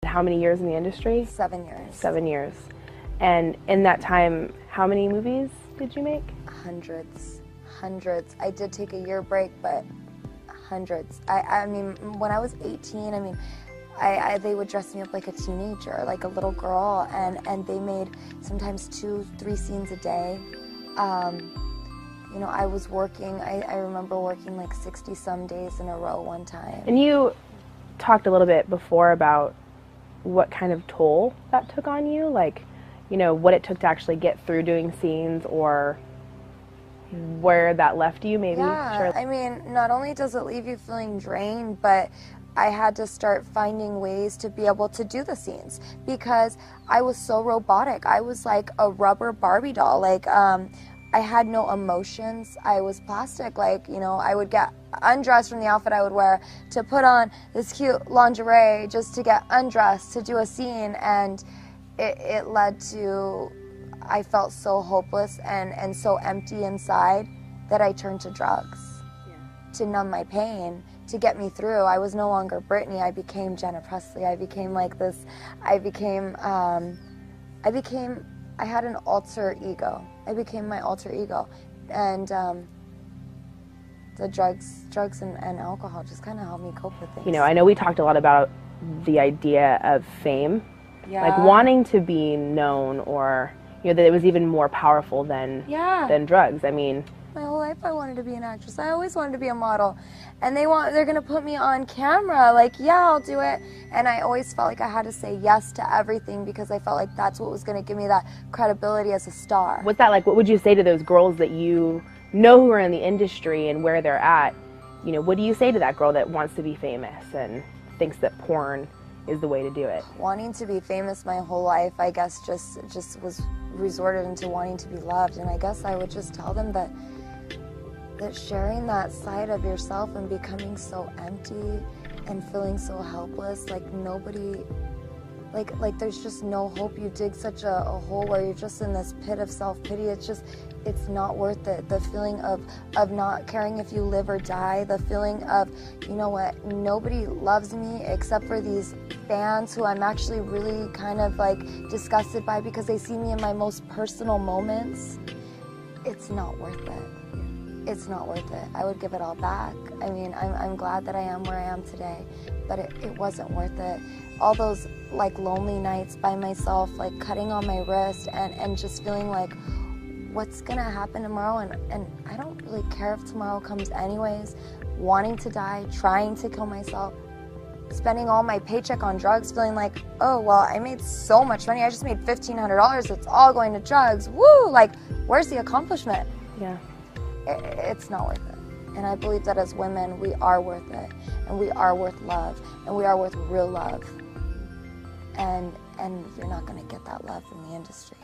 How many years in the industry? 7 years. 7 years. And in that time, how many movies did you make? Hundreds. I did take a year break, but hundreds. I mean, when I was 18, I mean, they would dress me up like a teenager, like a little girl, and they made sometimes 2-3 scenes a day. You know, I was working, I remember working like 60 some days in a row one time. And you talked a little bit before about what kind of toll that took on you, like, you know, what it took to actually get through doing scenes, or where that left you, maybe? Yeah, Sure. I mean, not only does it leave you feeling drained, but I had to start finding ways to be able to do the scenes because I was so robotic. I was like a rubber Barbie doll. Like, I had no emotions. I was plastic. Like, you know, I would get undressed from the outfit I would wear to put on this cute lingerie just to get undressed to do a scene, and it led to, I felt so hopeless and so empty inside that I turned to drugs to numb my pain, to get me through. I was no longer Britney. I became Jenna Presley. I became like this. I had an alter ego. I became my alter ego. And the drugs and alcohol just kind of helped me cope with things. You know, I know we talked a lot about the idea of fame, like wanting to be known, or, you know, that it was even more powerful than drugs. I mean, my whole life I wanted to be an actress. I always wanted to be a model. And they're going to put me on camera. Like, yeah, I'll do it. And I always felt like I had to say yes to everything because I felt like that's what was going to give me that credibility as a star. What's that like? What would you say to those girls that you know who are in the industry and where they're at? You know, what do you say to that girl that wants to be famous and thinks that porn is the way to do it? Wanting to be famous my whole life, I guess, just was resorted into wanting to be loved. And I guess I would just tell them that sharing that side of yourself and becoming so empty and feeling so helpless, like nobody, like there's just no hope. You dig such a hole where you're just in this pit of self-pity. It's not worth it. The feeling of not caring if you live or die, the feeling of, you know what, nobody loves me except for these fans who I'm actually really kind of like disgusted by because they see me in my most personal moments. It's not worth it. It's not worth it. I would give it all back. I mean, I'm glad that I am where I am today, but it wasn't worth it. All those like lonely nights by myself, like cutting on my wrist and just feeling like, what's gonna happen tomorrow? And I don't really care if tomorrow comes anyways. Wanting to die, trying to kill myself, spending all my paycheck on drugs, feeling like, oh, well, I made so much money. I just made $1,500. It's all going to drugs. Woo! Like, where's the accomplishment? Yeah. It's not worth it. And I believe that as women, we are worth it. And we are worth love. And we are worth real love. And you're not going to get that love from the industry.